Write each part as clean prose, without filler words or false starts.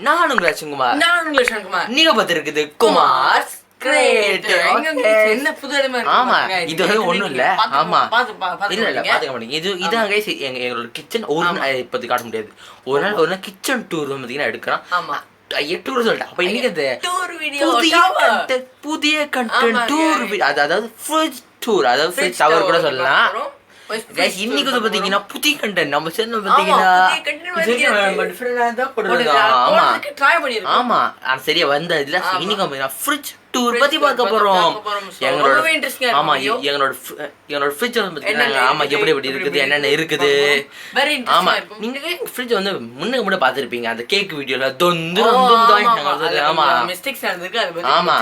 நான் உங்கள் ராஜ்குமார். நான் உங்கள் சண்குமார். நீங்க பார்த்திருக்குது குமார் என்ன புது இடமா இருக்கு. ஆமா, இது வந்து ஒண்ணும் இல்ல. ஆமா, இல்ல இல்ல பாத்துக்க மாட்டீங்க. இதான் கைஸ் எங்களோட கிச்சன். ஒரு நாள் இப்போதைக்கு காட்ட முடியாது. ஒரு நாள் கிச்சன் டூர் பாத்தீங்கன்னா எடுக்கிறோம். ஆமா, 8 டூர் சொல்லிட்டேன். அப்ப இன்னைக்கு அது டூர் வீடியோ, புதிய கண்டென்ட் டூர், அதாவது ஃப்ரிட்ஜ் டூர், அதாவது ஃப்ரிட்ஜ் டவர் கூட சொல்லலாம். கைஸ் இன்னைக்கு வந்து பாத்தீங்கன்னா புதிய கண்டென்ட் நம்ம சேனல்ல பாத்தீங்கன்னா ஆமா சரியா வந்த இதுல இன்னைக்கு ஃப்ரிட்ஜ் டூர் பத்தி பார்க்க போறோம். எங்களோட ஃப்ரிட்ஜ் வந்து பாத்தீங்கன்னா ஆமா எப்படி எப்படி இருக்குது, என்னென்ன இருக்குது. ஆமா, நீங்க ஃப்ரிட்ஜ் வந்து முன்னுக்கு முன்னாடி பாத்துருப்பீங்க அந்த கேக் வீடியோல. ஆமா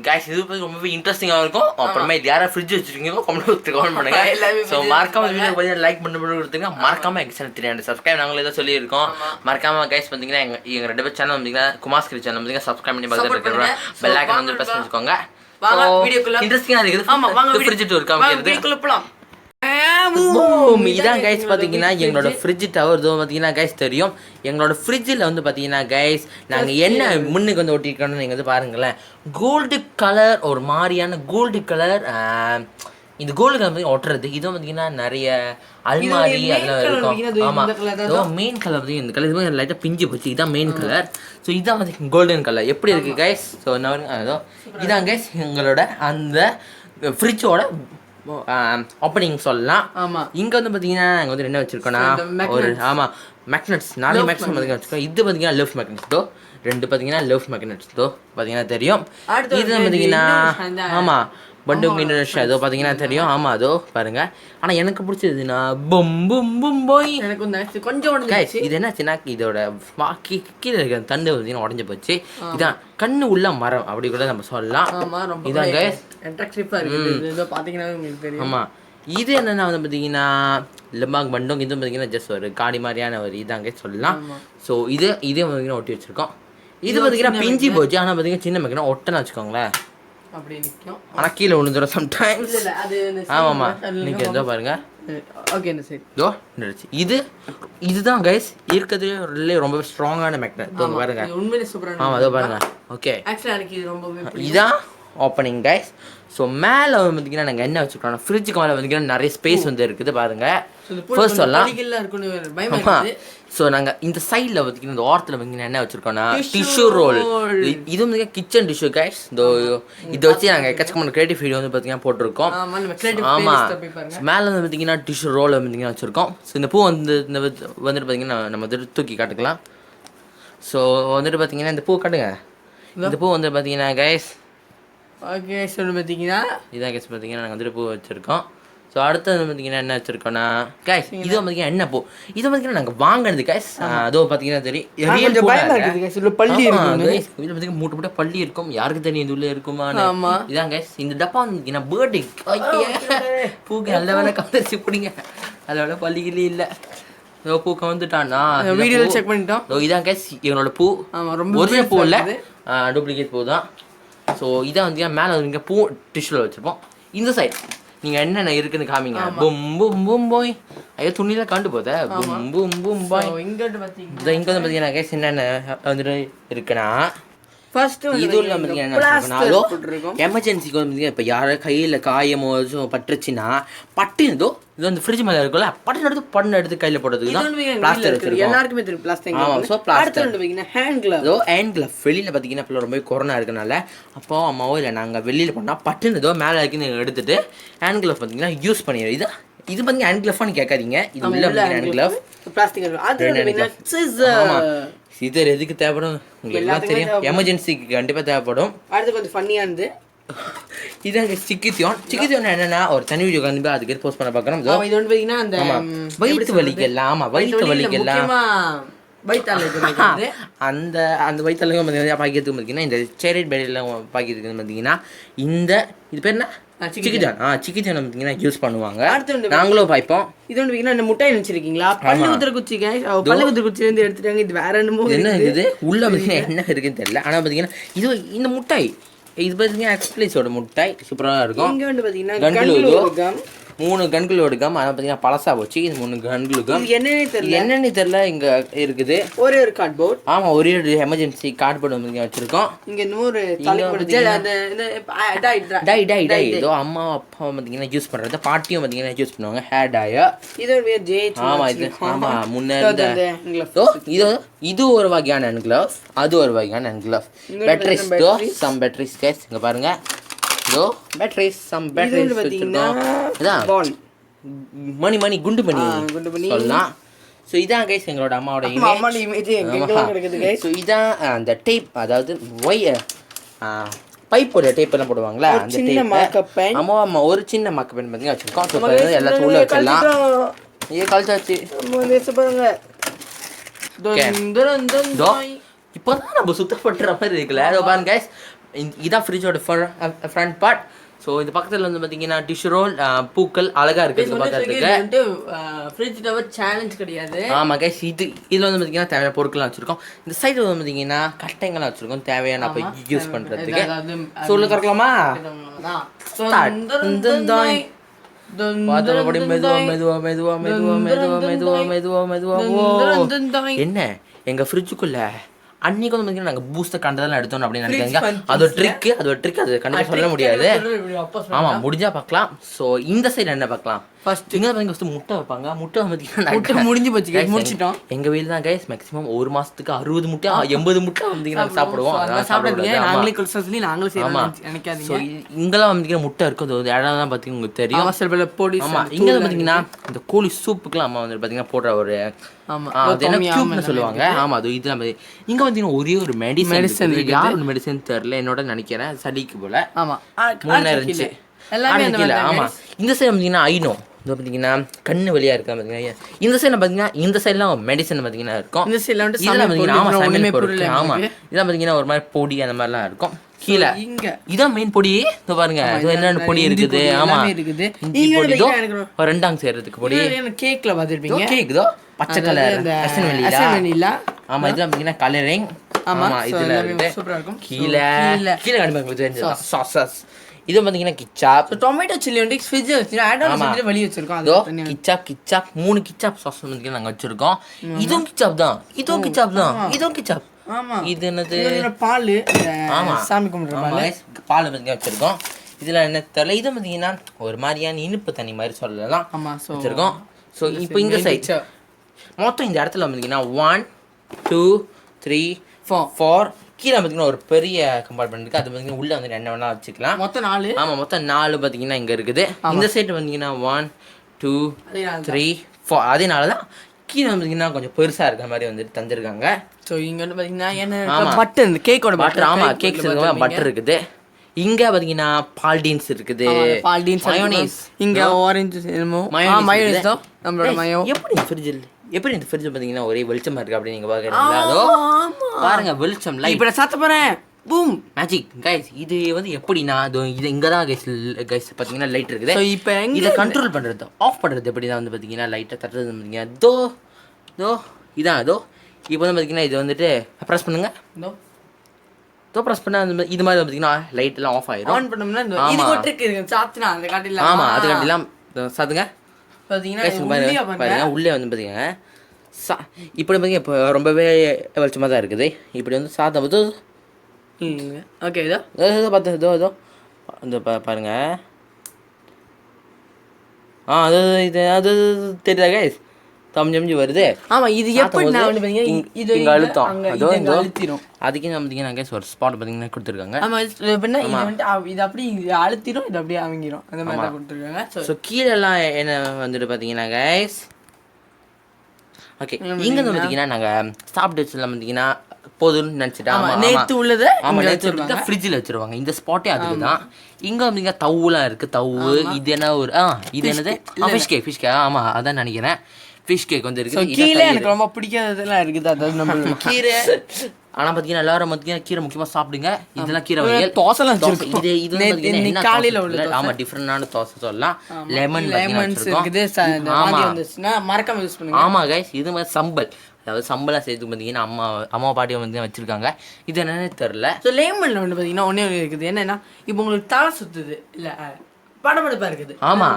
கைஸ், இது ரொம்பவே இன்ட்ரெஸ்டிங்கா இருக்கும். அப்புறமே யாரா ஃப்ரிட்ஜ் வச்சிருக்கீங்க கமெண்ட் பண்ணுங்க. சோ மறக்காம வீடியோ கொஞ்சம் லைக் பண்ணி கொடுத்துங்க. மறக்காம எங்க சேனல் 300 சப்ஸ்கிரைப் நாங்களே தான் சொல்லியிருக்கோம். மறக்காம கைஸ் பாத்தீங்கன்னா எங்க 2 பேர் சேனல் பாத்தீங்கன்னா குமார் ஸ்கிரி சேனல் பாத்தீங்கன்னா சப்ஸ்கிரைப் பண்ணி பார்த்துட்டு இருக்கீங்க. பெல் ஐகான் வந்து பிரஸ் பண்ணிக்கோங்க. வாங்க வீடியோக்குள்ள. இன்ட்ரெஸ்டிங்கா இருக்குது. ஆமா வாங்க ஃப்ரிட்ஜ் டூர் காமிக்கிறது. வீடியோக்குள்ள போலாம். இதான் கைஸ் பாத்தீங்கன்னா எங்களோட ஃப்ரிட்ஜ் டவர். இதோ பாத்தீங்கன்னா கைஸ் தெரியும் எங்களோட ஃப்ரிட்ஜில் வந்து பாத்தீங்கன்னா கைஸ் நாங்க என்ன முன்னுக்கு வந்து ஒட்டிருக்கோம்னு நீங்க வந்து பாருங்களேன். கோல்டு கலர், ஒரு மாதிரியான கோல்டு கலர். இந்த கோல்டு கலர் ஒட்டுறது இதுவும் பார்த்தீங்கன்னா நிறைய அல்மாரி அதெல்லாம் இருக்கும். ஆமாம், மெயின் கலர் வந்து இந்த கலர் இது லைட்டாக பிஞ்சு போச்சு. இதுதான் மெயின் கலர். ஸோ இதான் வந்து கோல்டன் கலர். எப்படி இருக்குது கைஸ்? ஸோ அதோ இதான் கைஸ் எங்களோட அந்த ஃப்ரிட்ஜோட ஓப்பனிங் சொல்லலாம். ஆமாம், இங்கே வந்து பார்த்தீங்கன்னா நாங்கள் வந்து என்ன வச்சுருக்கோன்னா ஒரு ஆமாம் மேக்னெட்ஸ் 4 மேக்னெட்ஸ் பார்த்தீங்கன்னா வச்சுருக்கோம். இது பார்த்தீங்கன்னா லெஃப்ட் மேக்னெட்ஸ் தோ 2 பார்த்தீங்கன்னா லெஃப்ட் மேக்னெட்ஸ் தோ பார்த்தீங்கன்னா தெரியும். இது பார்த்தீங்கன்னா ஆமாம் பண்டுங்க இந்தோனேஷியா அதோ பார்த்தீங்கன்னா தெரியும். ஆமாம் அதோ பாருங்க. ஆனால் எனக்கு பிடிச்சதுன்னா பொம் பொம் பொம் போய் எனக்கு கொஞ்சம் இது என்னாச்சுன்னா இதோட கீழே இருக்கிற தண்டு பார்த்தீங்கன்னா உடஞ்சி போச்சு. இதான் கண்ணு உள்ள மரம் அப்படி கூட நம்ம சொல்லலாம். இதான் கைஸ் ஆமாம். இது என்னென்னா வந்து பார்த்தீங்கன்னா லெம்பாங் பண்டோங். இது பார்த்தீங்கன்னா ஜஸ்ட் ஒரு காடி மாதிரியான ஒரு இதாங்க சொல்லலாம். ஸோ இதே பார்த்தீங்கன்னா ஒட்டி வச்சுருக்கோம். இது பார்த்தீங்கன்னா பிஞ்சி போச்சு. ஆனால் பார்த்தீங்கன்னா சின்ன மேக்கினா ஒட்டன்னு வச்சுக்கோங்களேன். அப்படி நிற்கும். ஆனால் கீழே விழுந்துடும் சம்டைம்ஸ். ஆமாம்மா நீங்கள் இதோ பாருங்க. ஓகே இந்த சைடு இதோ நினைச்சு இதுதான் கைஸ் இருக்கிறதுலே ரொம்ப ஸ்ட்ராங்கான மேக்னெட். பாருங்க உண்மையிலே சூப்பரான. ஆமாம் அதோ பாருங்க. ஓகே இதான் ஓப்பனிங் கைஸ். ஸோ மேலே வந்து பார்த்தீங்கன்னா நாங்கள் என்ன வச்சுருக்கோம், ஃப்ரிட்ஜுக்கு மேலே பார்த்தீங்கன்னா நிறைய ஸ்பேஸ் வந்து இருக்குது பாருங்க. ஃபர்ஸ்ட் சொல்லலாம். ஆமாம், ஸோ நாங்கள் இந்த சைடில் பார்த்தீங்கன்னா இந்த ஓரத்தில் பார்த்தீங்கன்னா என்ன வச்சுருக்கோம்னா டிஷ்யூ ரோல். இது வந்து கிச்சன் டிஷ்யூ கைஸ். இதை வச்சு நாங்கள் எக்கச்சக்கமான கிரியேட்டிவ் வீடியோ வந்து பார்த்தீங்கன்னா போட்டிருக்கோம். ஆமாம், மேலே வந்து பார்த்தீங்கன்னா டிஷ்யூ ரோல் பார்த்தீங்கன்னா வச்சுருக்கோம். ஸோ இந்த பூ வந்து வந்துட்டு பார்த்தீங்கன்னா நம்ம வந்துட்டு தூக்கி காட்டுக்கலாம். ஸோ வந்துட்டு பார்த்தீங்கன்னா இந்த பூ காட்டுங்க. இந்த பூ வந்து பார்த்தீங்கன்னா கைஸ் ஓகே சொல்லு பார்த்தீங்கன்னா இதான் கேஸ் பார்த்தீங்கன்னா நாங்கள் வந்துட்டு பூ வச்சுருக்கோம். ஸோ அடுத்தது பார்த்தீங்கன்னா என்ன வச்சுருக்கோன்னா கேஸ் இது பார்த்தீங்கன்னா என்ன பூ இது பார்த்தீங்கன்னா நாங்கள் வாங்கினது கேஸ். அதோ பார்த்தீங்கன்னா தெரியும் பள்ளி இதில் பார்த்தீங்கன்னா மூட்டை மூட்டை பள்ளி இருக்கும். யாருக்கு தெரியும் இது உள்ளே இருக்குமா? இதான் கேஸ் இந்த டப்பா வந்து பர்த்டே பூக்கு நல்ல வேலை கவர்ச்சி பிடிங்க. அதோட பள்ளிகளே இல்லை. பூ கவுந்துட்டான்னா வீடியோவில் செக் பண்ணிட்டோம். இதான் கேஸ் எங்களோட பூ. ஒரிஜினல் பூ இல்லை, டூப்ளிகேட் பூ தான். ஸோ இதான் வந்து மேலே வந்து பூ டிஷ்யூவில் வச்சுருப்போம். இந்த சைட் நீங்கள் என்னென்ன இருக்குதுன்னு காமிங்க. பும் பும் பும் போய் ஐயோ துணியில் காண்டு போதே பும் பும் பும் பாய். இங்கே வந்து பார்த்தீங்கன்னா கேஸ் என்னென்ன வந்துட்டு இருக்குன்னா இது உள்ள எமர்ஜென்சிக்கு வந்து இப்போ யாரும் கையில் காயமோ பட்டுருச்சுன்னா பட்டுனதோ இது வந்து ஃப்ரிட்ஜ் மேலே இருக்குல்ல பட்டு எடுத்து கையில் போடுறதுக்கு தான் பிளாஸ்டர் வச்சிருக்கோம். எல்லாருக்குமே தெரியும் பிளாஸ்டிக். ஆமாம், ஸோ பிளாஸ்டர் ஹேண்ட் கிளவ் வெளியில் பார்த்தீங்கன்னா இப்போ ரொம்ப கொரோனா இருக்கனால அப்போ அம்மாவோ இல்லை நாங்கள் வெளியில் போனால் பட்டுனதோ மேலே இருக்குன்னு எடுத்துட்டு ஹேண்ட் கிளவ் பார்த்தீங்கன்னா யூஸ் பண்ணிடுறோம். இது வந்து ஹேண்ட் கிளவ்னு கேட்காதீங்க. இது உள்ள ஹேண்ட் கிளவ் பிளாஸ்டிக். இது எதுக்கு தேவைப்படும் உங்களுக்கு எல்லாம் தெரியும். எமர்ஜென்சிக்கு கண்டிப்பாக தேவைப்படும். அடுத்து கொஞ்சம் ஃபன்னியானது இதான் சிக்கித்தியோன் என்னன்னா ஒரு தனி வீடியோ கண்டிப்பாக அதுக்கு போஸ்ட் பண்ண பார்க்குறோம். இது வந்து பார்த்தீங்கன்னா அந்த வயிற்று வலிக்கெல்லாம். ஆமாம், வயிற்று வலிக்கெல்லாம் அந்த அந்த வயிற்றுலையும் பார்த்தீங்கன்னா பாக்கியத்துக்கு பார்த்தீங்கன்னா இந்த சேரட் பேடியில் பாக்கியத்துக்கு பார்த்தீங்கன்னா இந்த இது பேர் என்ன சிக்கிஜான் பார்த்தீங்கன்னா யூஸ் பண்ணுவாங்க. நாங்களும் பாய்ப்போம். இது வந்து பார்த்தீங்கன்னா இந்த முட்டை நினைச்சிருக்கீங்களா? பல்லு குத்துற குச்சி பல்லு குத்துற குச்சிலேருந்து எடுத்துட்டாங்க. இது வேற என்ன இது உள்ள பார்த்தீங்கன்னா என்ன இருக்குன்னு தெரியல. ஆனால் பார்த்தீங்கன்னா இது இந்த முட்டை இது பார்த்தீங்கன்னா எக்ஸ்பிளைஸோட முட்டை சூப்பராக இருக்கும். இங்கே வந்து பார்த்தீங்கன்னா 3 கன்களோட கம் ஆனால் பார்த்தீங்கன்னா பழசா போச்சு. இது 3 கன்களு கம். என்னன்னு தெரியல. இங்கே இருக்குது ஒரே ஒரு கார்ட்போர்ட். ஆமாம், ஒரே ஒரு எமர்ஜென்சி கார்ட்போர்டு வந்து வச்சுருக்கோம். இங்கே 100 டை ஏதோ அம்மா அப்பா பார்த்தீங்கன்னா யூஸ் பண்ணுறது, பாட்டியும் பார்த்தீங்கன்னா யூஸ் பண்ணுவாங்க ஹேர் டாயா. ஆமாம், இது ஆமாம் முன்னே இது ஒரு வகையான ஹேண்ட் கிளவ், அது ஒரு வகையான hand glove. Batteries though some batteries guys, இங்கே பாருங்க. இதோ பேட்டரிஸ் சம் பேட்டரிஸ் வச்சுருக்கோம். இதான் மணி குண்டு பண்ணி சொல்லலாம். ஸோ இதான் கைஸ் எங்களோட அம்மாவோட இமேஜ். ஸோ இதான் அந்த டேப், அதாவது பைப்போட டேப் எல்லாம் போடுவாங்களா அந்த டேப். ஆமாம், ஒரு சின்ன மார்க் பென் பார்த்தீங்கன்னா வச்சுருக்கோம். ஸோ எல்லாத்தையும் உள்ள வச்சிடலாம். இது கழிச்சாச்சு. இப்போ தான் நம்ம சுத்தப்படுற மாதிரி இருக்குல்ல. அதோ பாருங்க கைஸ், இதான் ஃப்ரிட்ஜோட ஃப்ரண்ட் பார்ட். ஸோ இந்த பக்கத்தில் வந்து பார்த்தீங்கன்னா டிஷ்யூ ரோல், பூக்கள் அழகாக இருக்குது பார்க்கறதுக்கு. ஃப்ரிட்ஜ் டவர் சேலஞ்ச் கிடையாது. ஆமாம் கைஸ், இதில் வந்து பார்த்தீங்கன்னா தேவையான பொருட்கள்லாம் வச்சுருக்கோம். இந்த சைடு வந்து பார்த்தீங்கன்னா கட்டைங்கள்லாம் வச்சுருக்கோம் தேவையான அப்போ யூஸ் பண்ணுறதுக்கு. சொல்ல திறக்கலாமா? என்ன எங்க ஃப்ரிட்ஜுக்குள்ள அன்னைக்கு வந்து பார்த்தீங்கன்னா நாங்கள் பூஸ்டர் கண்டதெல்லாம் எடுத்தோம் அப்படின்னு நினைக்கிறீங்க. அது ஒரு ட்ரிக், அது கண்டிப்பாக சொல்ல முடியாது. ஆமாம், முடிஞ்சா பார்க்கலாம். ஸோ இந்த சைடு என்ன பார்க்கலாம்? ஃபர்ஸ்ட் இங்கே பார்த்தீங்கன்னா முட்டை வைப்பாங்க. முட்டை பார்த்தீங்கன்னா முடிஞ்சு போச்சு, முடிச்சிட்டோம். எங்கள் வீட்டில் தான் கைஸ் மேக்ஸிமம் ஒரு மாதத்துக்கு 60 முட்டை 80 முட்டை வந்து நாங்கள் சாப்பிடுவோம். ஸோ இங்கெல்லாம் வந்து முட்டை இருக்கும். அது இடம் தான் பார்த்தீங்கன்னா உங்களுக்கு தெரியும். ஆமாம், இங்கே பார்த்தீங்கன்னா இந்த கோழி சூப்புக்கெல்லாம் அம்மா வந்து பார்த்தீங்கன்னா போடுற ஒரு சொல்லுவாங்க. ஆமா, அது இதெல்லாம் இங்க வந்து ஒரே ஒரு மெடிசன் யார் மெடிசன் தெரியல, என்னோட நினைக்கிறேன் சளிக்கு போல. ஆமா, இருந்துச்சு. ஆமா, இந்த சைடு பார்த்தீங்கன்னா ஐனோ பார்த்தீங்கன்னா கண்ணு வழியா இருக்கா பார்த்தீங்கன்னா. இந்த சைடில் பார்த்தீங்கன்னா இந்த சைட்லாம் மெடிசன் பார்த்தீங்கன்னா இருக்கும். இந்த சைடில் வந்து இதெல்லாம் பார்த்தீங்கன்னா ஆமா, இதெல்லாம் பார்த்தீங்கன்னா ஒரு மாதிரி பொடி அந்த மாதிரிலாம் இருக்கும். கீழே இதான் மெயின் பொடி. பாருங்க என்னென்ன பொடி இருக்குது. ஆமா, ரெண்டாங்க சேர்றதுக்கு பொடி. கேக்ல பார்த்துருப்பீங்க, கேக் தோ பச்சை கலர் வெனிலா. ஆமா, இதெல்லாம் பார்த்தீங்கன்னா கலரிங். ஆமா, இதுல சூப்பரா இருக்கும். கீழே கண்டிப்பாக தெரிஞ்சது சாசஸ். இது பார்த்தீங்கன்னா கிச்சாப், டொமேட்டோ சில்லி வந்து ஃப்ரிட்ஜ் வச்சு ஆட் ஆன் வெளிய வச்சிருக்கோம். அதோ கிச்சாப் 3 கிச்சாப் சாஸ் வந்து நாங்க வச்சிருக்கோம். இதுவும் கிச்சாப் தான், இதுவும் கிச்சாப். ஆமா, இது என்னது? பால். ஆமா, சாமி கும்பிடுற பால் வந்து வச்சிருக்கோம். இதுல என்ன தெரியல. இது பார்த்தீங்கன்னா ஒரு மாதிரியான இனிப்பு தண்ணி மாதிரி சொல்லலாம். ஆமா, வச்சிருக்கோம். ஸோ இப்போ இந்த சைட் மொத்தம் இந்த இடத்துல பார்த்தீங்கன்னா 1 2 3 4 கீழே பார்த்தீங்கன்னா ஒரு பெரிய கம்பார்ட்மெண்ட் இருக்குது. அது பார்த்தீங்கன்னா உள்ளே வந்து என்ன வேணால் வச்சுக்கலாம். மொத்தம் 4. ஆமாம், மொத்தம் 4 பார்த்தீங்கன்னா இங்கே இருக்குது. இந்த சைடு பார்த்தீங்கன்னா 1 2 3 4. அதனால தான் கீழே பார்த்தீங்கன்னா கொஞ்சம் பெருசாக இருக்கிற மாதிரி வந்துட்டு தந்துருக்காங்க. ஸோ இங்கே வந்து பார்த்தீங்கன்னா என்ன பட்டர், இந்த கேக்கோட பட்டர். ஆமாம், கேக்ஸ் பட்டர் இருக்குது. இங்க பாத்தீங்கன்னா பால்டீன்ஸ் இருக்குது, மயோனைஸ். இங்க ஆரஞ்சு மயோனைஸ் தான் நம்மளோட மயோ. எப்படி இந்த ஃப்ரிட்ஜ் பாத்தீங்கன்னா ஒரே வெளிச்சமா இருக்கு அப்படி நீங்க பாக்குறீங்களா? அதோ பாருங்க வெளிச்சம் லைட். இப்ப சாத்த போறேன். Boom magic guys. இது வந்து எப்படின்னா இது இங்க தான் கைஸ் பாத்தீங்கன்னா லைட் இருக்குது. சோ இப்போ இத கண்ட்ரோல் பண்றது ஆஃப் பண்றது எப்படின்னா வந்து பாத்தீங்கன்னா லைட்டை தட்டுறது பாத்தீங்கன்னா தோ இதான் அதோ. இப்போ வந்து பாத்தீங்கன்னா இது வந்துட்டு பிரஸ் பண்ணுங்க. ப்ரெஸ் பண்ணா இது மாதிரி பார்த்தீங்கன்னா லைட் எல்லாம் ஆஃப் ஆயிடும். ஆன் பண்ணோம்னா இது ஒரு ட்ரிக் இருக்கு. சாத்தினா அந்த காட்டில. ஆமா, அது காட்டிலாம் சாத்துங்க பாத்தீங்கன்னா பாருங்க. உள்ளே வந்து பாத்தீங்கன்னா இப்படி பாத்தீங்க இப்போ ரொம்பவே வெளிச்சமா தான் இருக்குது. இப்படி வந்து சாத்தம் போது ஓகே இதோ பார்த்து இதோ இந்த பாருங்க. அது இது அது தெரியுதா கைஸ்? தம்ஜம்ஜி வருது. ஆமா, இது எப்படி நான் வந்து பாத்தீங்கன்னா இது இங்க அழுத்தம் அதோ இங்க அழுத்திரும். அதுக்கு நம்ம பாத்தீங்கன்னா கைஸ் ஒரு ஸ்பாட் பாத்தீங்கன்னா கொடுத்திருக்காங்க. ஆமா, எப்படின்னா இது வந்து இது அப்படியே அழுத்திரும், இது அப்படியே அவங்கிரும். அந்த மாதிரி தான் கொடுத்திருக்காங்க. சோ கீழ எல்லாம் என்ன வந்துட்டு பாத்தீங்கன்னா கைஸ் ஓகே. இங்க வந்து பாத்தீங்கன்னா நாங்க சாப்பிட்டு வச்சலாம் பாத்தீங்கன்னா போதும்னு நினைச்சிட்டா. நேத்து உள்ளது நேத்து ஃப்ரிட்ஜில் வச்சிருவாங்க. இந்த ஸ்பாட்டே அதுக்கு தான். இங்க வந்து தவுலாம் இருக்கு. தவு இது என்ன ஒரு இது என்னது? Fish cake. ஆமா, அதான் நினைக்கிறேன். ஃபிஷ் கேக் வந்து இருக்கு. கீழே எனக்கு ரொம்ப பிடிக்காததெல்லாம் இருக்குது. அதாவது நம்ம கீரை. ஆனா பாத்தீங்கன்னா எல்லாரும் பாத்தீங்கன்னா கீரை முக்கியமா சாப்பிடுங்க. இதெல்லாம் கீரை வகைகள். தோசைலாம் இது இது வந்து காலையில உள்ள ஆமா டிஃபரெண்டான தோசை சொல்லலாம். லெமன் இருக்குது. ஆமா, மறக்காம யூஸ் பண்ணுங்க. ஆமா கைஸ், இது மாதிரி சம்பல், அதாவது சம்பளம் சேர்த்து பார்த்தீங்கன்னா அம்மா பாட்டியை வந்து வச்சிருக்காங்க. இது என்னன்னு தெரியல. ஸோ லெமனில் வந்து பார்த்தீங்கன்னா ஒன்றே இருக்குது. என்னன்னா இப்போ உங்களுக்கு தலை சுற்றுது இல்லை படபடப்பா இருக்குது. ஆமா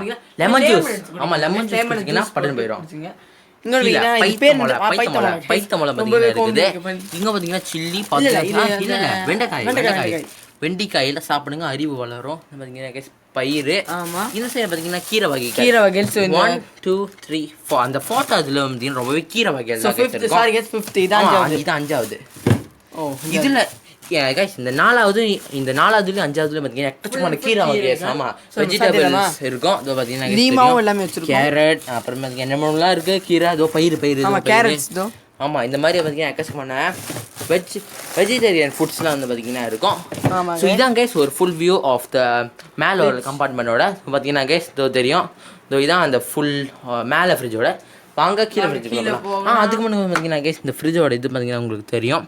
லெமன் ஜூஸ் எடுத்துக்கோங்க. ஆமா lemon juice lemon குடிச்சீங்கன்னா juice button போட்டு போயிடும் குடிச்சிங்க. இன்னொரு வீடியோ இது பேர் வந்து பைத்தமலை ரொம்பவே பாத்தீங்கன்னா இருக்குது கோம்பி இங்க பாத்தீங்கன்னா சில்லி இல்ல, பாத்தீங்கன்னா இது இல்ல வெண்டைக்காய் வெண்டைக்காய், வெண்டைக்காய் வெண்டைக்காயில சாப்பிடுங்க அறிவு வளரும் பாத்தீங்கன்னா guys பயிறு ஆமா இந்த சைடு பாத்தீங்கன்னா கீரை வகை கீரை வகைகள். சோ 1 2 3 4 அந்த ஃபோர்த் அதுல வந்து ரொம்பவே கீரை வகைகள் சோ தான் guys 5th இருக்கும். சாரி गाइस 5th இதான் அஞ்சாவது. இது அஞ்சாவது ஓ இதுல guys இந்த நாலாவதுலயும் அஞ்சாவதுலயும் பாத்தீங்கன்னா எக்கச்சக்கமான கீரை வகைகள் ஆமா வெஜிடபிள்ஸ் இருக்கும் அதோ பாத்தீங்கன்னா லீமாவும் எல்லாமே வச்சிருக்கோம். கேரட் அப்புறம் பாத்தீங்கன்னா என்னென்னலாம் இருக்கு கீரை அதோ பயிறு ஆமா கேரட்ஸ் தோ. ஆமா இந்த மாதிரி பாத்தீங்கன்னா எக்கச்சக்கமான வெஜிடேரியன் ஃபுட்ஸ்லாம் வந்து பாத்தீங்கன்னா இருக்கும். ஆமா ஸோ இதான் கைஸ் ஒரு ஃபுல் வியூ ஆஃப் த மேலே ஒரு கம்பார்ட்மெண்ட்டோட பார்த்தீங்கன்னா கைஸ் இதோ தெரியும் இதோ இதான் அந்த ஃபுல் மேலே ஃப்ரிட்ஜோட வாங்க கீழே ஃப்ரிட்ஜுக்குள்ள போகலாம். அதுக்கு முன்னாடி பார்த்தீங்கன்னா கைஸ் இந்த ஃப்ரிட்ஜோட இது பார்த்தீங்கன்னா உங்களுக்கு தெரியும்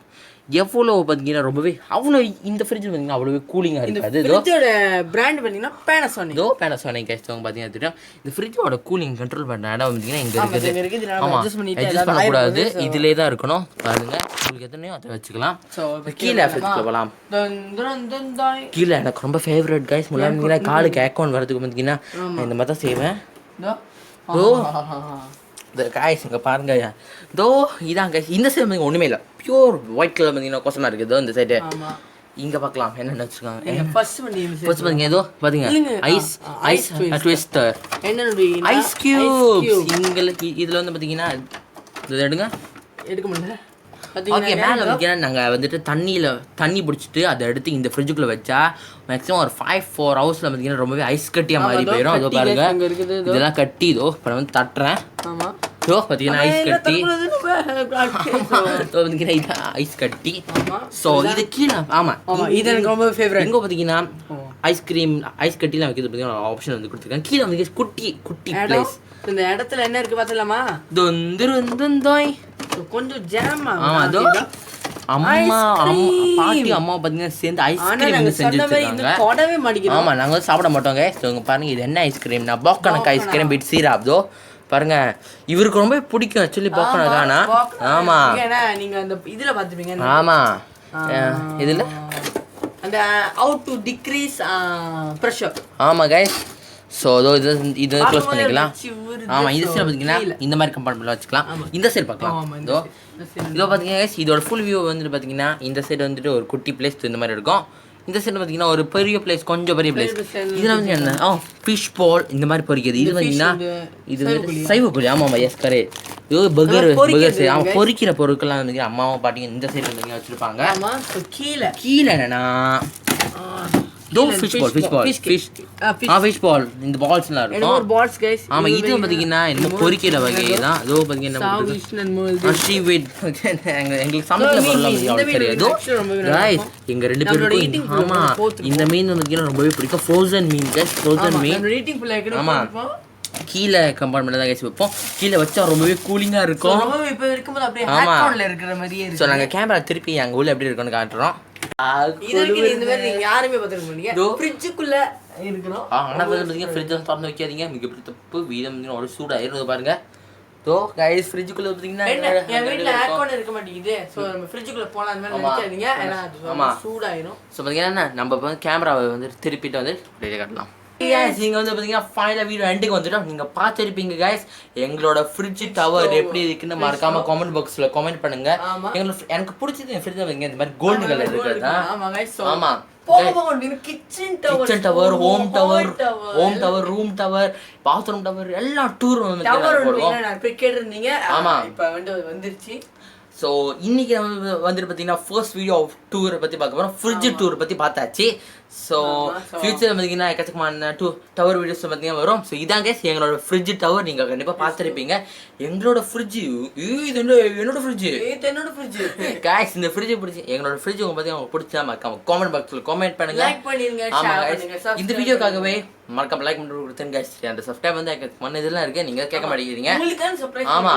எவ்வளோ பார்த்தீங்கன்னா ரொம்பவே அவ்வளோ இந்த ஃப்ரிட்ஜ் பார்த்தீங்கன்னா அவ்வளோவே கூலிங்காக இருக்காது. ஃப்ரிட்ஜோட பிராண்ட் பார்த்தீங்கன்னா Panasonic. இதோ Panasonic கைஸ் பார்த்தீங்கன்னா தெரியும் இந்த ஃப்ரிட்ஜோட கூலிங் கண்ட்ரோல் பண்ணுற இடம் பார்த்தீங்கன்னா இங்கே இருக்குது. ஆமாம் அட்ஜஸ்ட் பண்ணக்கூடாது இதிலே தான் இருக்கணும் பாருங்க உங்களுக்கு எத்தனையோ அதை வச்சுக்கலாம். கீழே ஃப்ரிட்ஜுக்குள்ள போகலாம். கீழே எனக்கு ரொம்ப ஃபேவரட் கைஸ் முன்னாடி காலுக்கு அக்கௌண்ட் வரதுக்கு பார்த்தீங்கன்னா இந்த மாதிரி தான் செய்வேன். இந்த காய்ஸ் இங்கே பாருங்க இதோ இதான் கைஸ் இந்த சைடு பார்த்தீங்கன்னா ஒன்றுமே இல்லை பியூர் ஒயிட் கலர் பார்த்தீங்கன்னா கோசமாக இருக்குது இந்த சைடு. இங்கே பார்க்கலாம் என்னென்ன வச்சுருக்காங்க ஃபர்ஸ்ட் பார்த்தீங்க ஏதோ பார்த்தீங்க ஐஸ் ட்விஸ்டர் ஐஸ் கியூப்ஸ் இதில் வந்து பார்த்தீங்கன்னா இது எடுக்க முடியல. ஓகே மேலே பார்த்தீங்கன்னா நாங்கள் வந்துட்டு தண்ணி பிடிச்சிட்டு அதை எடுத்து இந்த ஃப்ரிட்ஜுக்குள்ளே வச்சா மேக்ஸிமம் ஒரு 4 ஹவர்ஸில் பார்த்தீங்கன்னா ரொம்பவே ஐஸ் கட்டியாக மாறி போயிடும். அதோ பாருங்க இதெல்லாம் கட்டி இதோ இப்போ வந்து தட்டுறேன் ஸோ பார்த்தீங்கன்னா ஐஸ் கட்டி பார்த்தீங்கன்னா இது ஐஸ் கட்டி. ஸோ இது கீழே ஆமாம் இது எனக்கு ரொம்ப ஃபேவரட். எங்கே பார்த்தீங்கன்னா ஐஸ்கிரீம் ஐஸ் கட்டிலாம் வைக்கிறது பார்த்தீங்கன்னா ஆப்ஷன் வந்து கொடுத்துருக்காங்க. கீழே வந்து குட்டி பிளேஸ் இந்த இடத்துல என்ன இருக்கு பார்த்தலாமா தொந்தோய் கொஞ்சம் ஜாம் பாட்டி அம்மா பாத்தீங்கன்னா சேர்ந்து ஐஸ்கிரீம் வந்து செஞ்சு வச்சிருக்காங்க. ஆமா நாங்க வந்து சாப்பிட மாட்டோங்க. பாருங்க இது என்ன ஐஸ்கிரீம்னா பாக்கனக் ஐஸ்கிரீம் வித் சீராப் தோ பாருங்க இவருக்கு ரொம்ப பிடிக்கும் ஆக்சுவலி பாக்கனக் தானா. ஆமா நீங்க அந்த இதுல பாத்துப்பீங்க. ஆமா இதுல அந்த how to decrease pressure. ஆமா கைஸ் ஸோ இது க்ளோஸ் பண்ணிக்கலாம். ஆமாம் இந்த சைடு பார்த்தீங்கன்னா இந்த மாதிரி கம்பார்ட்மெண்ட்டில் வச்சுக்கலாம். இந்த சைடு பார்க்கலாம் இதோ பார்த்தீங்கன்னா இதோட ஃபுல் வியூ வந்துட்டு பார்த்தீங்கன்னா இந்த சைடு வந்துட்டு ஒரு குட்டி பிளேஸ் இந்த மாதிரி இருக்கும். இந்த சைடு பார்த்தீங்கன்னா ஒரு பெரிய பிளேஸ் கொஞ்சம் பெரிய பிளேஸ். இதில் வந்து என்ன ஃபிஷ் பால் இந்த மாதிரி பொரிக்கிறது. இது பார்த்தீங்கன்னா இது வந்து சைவக்குழி. ஆமாம் எஸ் கரே இது பர்கர் அவன் பொரிக்கிற பொருட்கள்லாம் வந்து அம்மாவும் பாட்டிங்க இந்த சைடு வந்து வச்சுருப்பாங்க. கீழே என்னன்னா ஃபிஷ் பால் இந்த பால்ஸ்லாம் இருக்கும். ஆமா இது பாத்தீங்கன்னா என்ன பொரிக்கிற வகை தான். அதோ பாத்தீங்கன்னா எங்களுக்கு சமைக்கல பொருள் தெரியாது கைஸ் எங்க 2 பேருக்கும். ஆமா இந்த மீன் வந்து ரொம்பவே பிடிக்கும் ஃப்ரோசன் மீன் கைஸ் ஃப்ரோசன் மீன். ஆமா கீழே கம்பார்ட்மெண்ட்ல தான் கைஸ் வைப்போம். கீழே வச்சா ரொம்பவே கூலிங்கா இருக்கும். ஆமா ஸோ நாங்க கேமரா திருப்பி எங்க ஊர்ல எப்படி இருக்குன்னு காட்டுறோம். திறந்து வைக்காதீங்க மிகப்பெரிய தப்பு. வீதம் ஒரு சூடாயிரும் பாருங்க. நம்ம கேமராவை வந்து திருப்பிட்டு வந்து காட்டலாம். நீங்க வந்து பாத்தீங்கன்னா ஃபைனல் வீடியோ எண்டுக்கு வந்துட்டோம். நீங்க பார்த்திருப்பீங்க गाइस எங்களோட ஃப்ரிட்ஜ் டவர் எப்படி இருக்குன்னு மறக்காம கமெண்ட் பாக்ஸ்ல கமெண்ட் பண்ணுங்க. எனக்கு பிடிச்சது என் ஃப்ரிட்ஜ் இந்த மாதிரி கோல்டன் கலர் இருக்குதா. ஆமா kitchen tower home tower room tower bathroom tower எல்லாம் டூர் வந்து கேட்டிருந்தீங்க. ஆமா இப்போ வந்துருச்சு. ஸோ இன்னைக்கு நம்ம வந்துட்டு பார்த்தீங்கன்னா ஃபர்ஸ்ட் வீடியோ ஆஃப் டூரை பற்றி பார்க்க போகிறோம். ஃப்ரிட்ஜ் டூர் பற்றி பார்த்தாச்சு. ஸோ ஃபியூச்சர் பார்த்தீங்கன்னா எக்கச்சக்கமான டவர் வீடியோஸ் பார்த்தீங்கன்னா வரும். ஸோ இதான் கேஸ் எங்களோட ஃப்ரிட்ஜ் டவர் நீங்கள் கண்டிப்பாக பார்த்துருப்பீங்க. எங்களோட ஃப்ரிட்ஜு என்னோட ஃப்ரிட்ஜு கேஸ் இந்த ஃப்ரிட்ஜை பிடிச்சி எங்களோட ஃப்ரிட்ஜ் உங்க பற்றி உங்களுக்கு பிடிச்சா மறக்காம காமெண்ட் பாக்ஸில் கமெண்ட் பண்ணுங்க. ஆமாம் இந்த வீடியோக்காகவே மறக்காம லைக் பண்ணி கொடுத்துருங்க गाइस. அந்த சப்ஸ்கிரைப் வந்து மண்ண இதெல்லாம் இருக்கு நீங்க கேட்க மாட்டேங்கிறீங்க. ஆமா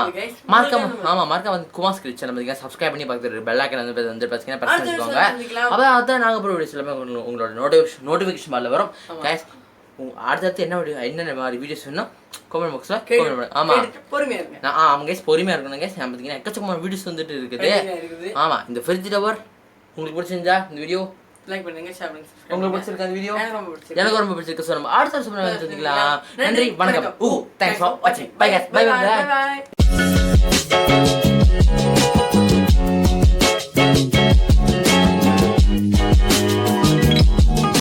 மறக்காம வந்து குமார் ஸ்கிரிப்ட் சேனல் வந்து சப்ஸ்கிரைப் பண்ணி பார்த்துட்டு பெல் ஐகான் வந்து பாத்தீங்கன்னா பிரஸ் பண்ணிக்கோங்க. அப்பதான் நாங்க போற வீடியோஸ் எல்லாமே உங்களோட நோட்டிஃபிகேஷன் பார்ல வரும் गाइस. அடுத்து என்ன மாதிரி வீடியோஸ் வேணும் கமெண்ட் பாக்ஸ்ல கமெண்ட் பண்ணுங்க. ஆமா பொறுமையா இருங்க. ஆமா गाइस பொறுமையா இருக்கணும் गाइस. நான் பாத்தீங்கன்னா எக்கச்சக்கமான வீடியோஸ் வந்துட்டு இருக்குது. ஆமா இந்த ஃப்ரிட்ஜ் டவர் உங்களுக்கு பிடிச்சிருந்தா இந்த வீடியோ லைக் பண்ணுங்க ஷேர் பண்ணுங்க subscribe உங்களுக்கு பண்ணுங்க. பிடிச்சிருக்க அந்த வீடியோ எனக்கு ரொம்ப பிடிச்சிருக்கு. எனக்கு ரொம்ப பிடிச்சிருக்கு. ஸோ நம்ம அடுத்த சூப்பராக சந்திக்கலாம். நன்றி வணக்கம். தேங்க்ஸ் ஃபார் வாட்சிங். Bye guys. Bye Bye bye. bye.